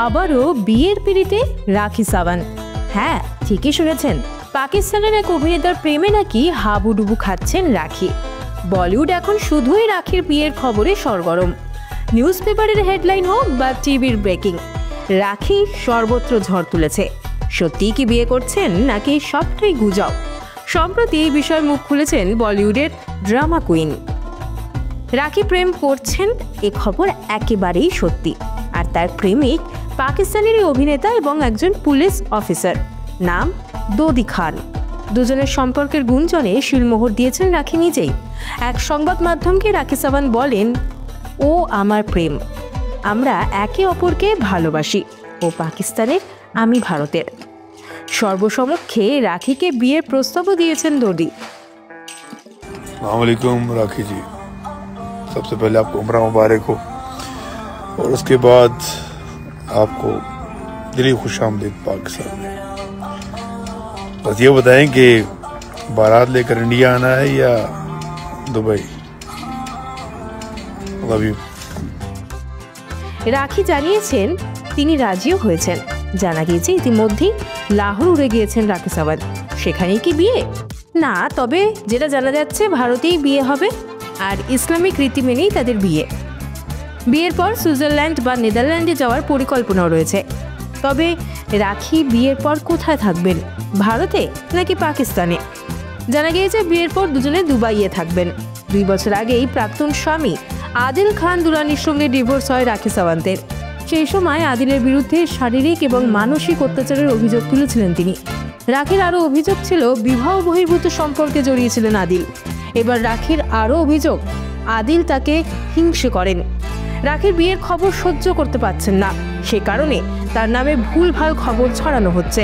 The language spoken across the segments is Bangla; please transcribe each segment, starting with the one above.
আবারও বিয়ের পিড়িতে রাখি সাওয়ান্ত। হ্যাঁ, ঠিকই শুনেছেন, পাকিস্তানের এক অভিনেতার প্রেমে নাকি হাবুডুবু খাচ্ছেন রাখি। বলিউড এখন শুধুই রাখির বিয়ের খবরে সরগরম। নিউজ পেপারের হেডলাইন হোক বা টিভির ব্রেকিং, রাখি সর্বত্র ঝড় তুলেছে। সত্যিই কি বিয়ে করছেন নাকি সবটাই গুজব? সম্প্রতি এই বিষয়ে মুখ খুলেছেন বলিউডের ড্রামা কুইন। রাখি প্রেম করছেন এ খবর একেবারেই সত্যি। আর তার প্রেমিক পাকিস্তানের অভিনেতা এবং একজন পুলিশ অফিসার, নাম দোদি খান। দুজনের সম্পর্কের গুঞ্জনে শিলমোহর দিয়েছেন রাখি নিজেই। এক সংবাদ মাধ্যমকে রাখি সাওয়ান্ত বলেন, ও আমার প্রেম, আমরা একে অপরকে ভালোবাসি। ও পাকিস্তানের, আমি ভারতের। সর্বসমক্ষে রাখিকে বিয়ের প্রস্তাবও দিয়েছেন দোদি। अस्सलाम वालेकुम राखी जी, सबसे पहले आपको उम्रा मुबारक हो और उसके बाद आपको दिली खुशामदीद पाकिस्तान में। बस ये बताएं कि बारात लेकर इंडिया आना है या दुबई? Love you. রাখি জানিয়েছেন তিনি রাজিও হয়েছেন। জানা গিয়েছে ইতিমধ্যেই লাহোর উড়ে গিয়েছেন রাখি সাওয়ান্ত। সেখানেই কি বিয়ে? না, তবে যেটা জানা যাচ্ছে ভারতেই বিয়ে হবে, আর ইসলামিক রীতি মেনেই তাদের বিয়ে। বিয়ের পর সুইজারল্যান্ড বা নেদারল্যান্ডে যাওয়ার পরিকল্পনাও রয়েছে। তবে রাখি বিয়ের পর কোথায় থাকবেন, ভারতে নাকি পাকিস্তানে? জানা গিয়েছে বিয়ের পর দুজনে দুবাইয়ে থাকবেন। 2 বছর আগেই প্রাক্তন স্বামী আদিল খান দুরানির সঙ্গে ডিভোর্স হয় রাখি সাওয়ান্তের। সেই সময় আদিলের বিরুদ্ধে শারীরিক এবং মানসিক অত্যাচারের অভিযোগ তুলেছিলেন তিনি। রাখির আরও অভিযোগ ছিল বিবাহ বহির্ভূত সম্পর্কে জড়িয়েছিলেন আদিল। এবার রাখির আরও অভিযোগ, আদিল তাকে হিংসে করেন। রাখির বিয়ের খবর সহ্য করতে পারছেন না, সে কারণে তার নামে ভুলভাল খবর ছড়ানো হচ্ছে।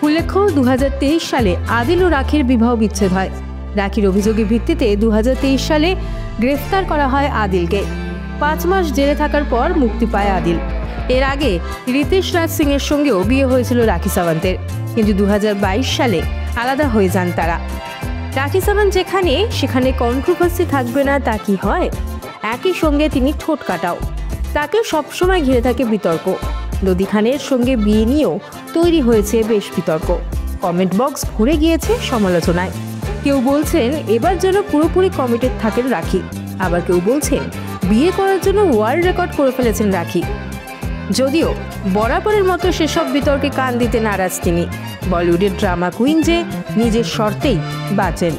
উল্লেখ্য, 2023 সালে আদিল ও রাখির বিবাহ বিচ্ছেদ হয়। রাখির অভিযোগের ভিত্তিতে 2023 সালে গ্রেফতার করা হয় আদিলকে। 5 মাস জেলে থাকার পর মুক্তি পায় আদিল। এর আগে রিতেশ রাজ সিং এর সঙ্গেও বিয়ে হয়েছিল রাখি সাওয়ান্তের, কিন্তু 2022 সালে আলাদা হয়ে যান তারা। রাখি সাওয়ান্ত যেখানে, সেখানে কন্ট্রোভার্সি থাকবে না তা কি হয়? একই সঙ্গে তিনি ঠোঁট কাটাও, তাকে সবসময় ঘিরে থাকে বিতর্ক। দোদি খানের সঙ্গে বিয়ে নিয়েও তৈরি হয়েছে বেশ বিতর্ক। কমেন্ট বক্স ভরে গিয়েছে সমালোচনায়। কেউ বলছেন এবার যেন পুরোপুরি কমিটেড থাকেন রাখি, আবার কেউ বলছেন বিয়ে করার জন্য ওয়ার্ল্ড রেকর্ড করে ফেলেছেন রাখি। যদিও বরাবরের মতো সেসব বিতর্কে কান দিতে নারাজ তিনি। বলিউডের ড্রামা কুইন যে নিজের শর্তেই বাঁচেন।